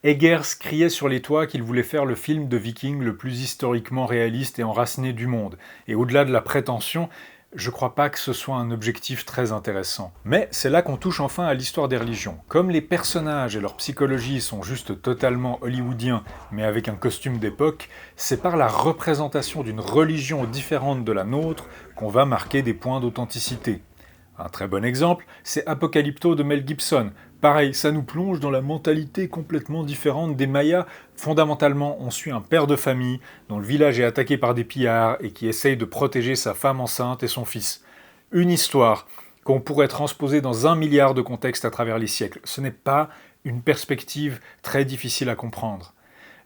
Eggers criait sur les toits qu'il voulait faire le film de Viking le plus historiquement réaliste et enraciné du monde. Et au-delà de la prétention, je crois pas que ce soit un objectif très intéressant. Mais c'est là qu'on touche enfin à l'histoire des religions. Comme les personnages et leur psychologie sont juste totalement hollywoodiens, mais avec un costume d'époque, c'est par la représentation d'une religion différente de la nôtre qu'on va marquer des points d'authenticité. Un très bon exemple, c'est Apocalypto de Mel Gibson. Pareil, ça nous plonge dans la mentalité complètement différente des Mayas. Fondamentalement, on suit un père de famille dont le village est attaqué par des pillards et qui essaye de protéger sa femme enceinte et son fils. Une histoire qu'on pourrait transposer dans 1 milliard de contextes à travers les siècles. Ce n'est pas une perspective très difficile à comprendre.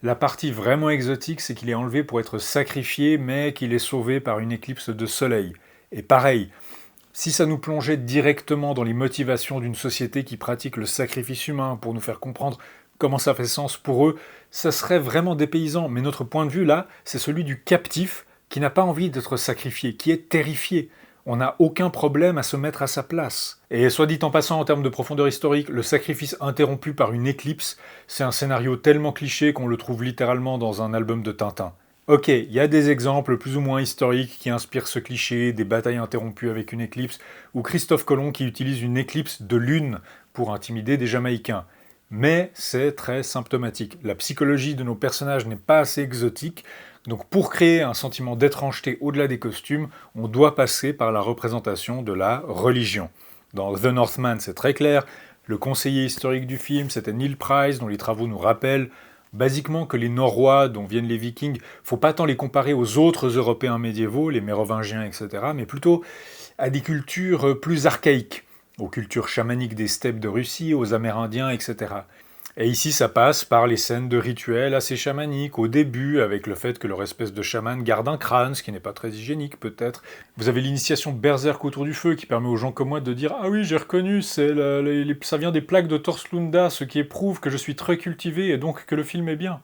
La partie vraiment exotique, c'est qu'il est enlevé pour être sacrifié, mais qu'il est sauvé par une éclipse de soleil. Et pareil, si ça nous plongeait directement dans les motivations d'une société qui pratique le sacrifice humain pour nous faire comprendre comment ça fait sens pour eux, ça serait vraiment dépaysant. Mais notre point de vue là, c'est celui du captif qui n'a pas envie d'être sacrifié, qui est terrifié. On n'a aucun problème à se mettre à sa place. Et soit dit en passant, en termes de profondeur historique, le sacrifice interrompu par une éclipse, c'est un scénario tellement cliché qu'on le trouve littéralement dans un album de Tintin. Ok, il y a des exemples plus ou moins historiques qui inspirent ce cliché, des batailles interrompues avec une éclipse, ou Christophe Colomb qui utilise une éclipse de lune pour intimider des Jamaïcains. Mais c'est très symptomatique. La psychologie de nos personnages n'est pas assez exotique, donc pour créer un sentiment d'étrangeté au-delà des costumes, on doit passer par la représentation de la religion. Dans The Northman, c'est très clair, le conseiller historique du film, c'était Neil Price, dont les travaux nous rappellent basiquement que les Norrois, dont viennent les Vikings, faut pas tant les comparer aux autres Européens médiévaux, les Mérovingiens, etc., mais plutôt à des cultures plus archaïques, aux cultures chamaniques des steppes de Russie, aux Amérindiens, etc. Et ici, ça passe par les scènes de rituels assez chamaniques, au début, avec le fait que leur espèce de chaman garde un crâne, ce qui n'est pas très hygiénique peut-être. Vous avez l'initiation berserk autour du feu, qui permet aux gens comme moi de dire « Ah oui, j'ai reconnu, ça vient des plaques de Torslunda, ce qui prouve que je suis très cultivé et donc que le film est bien ».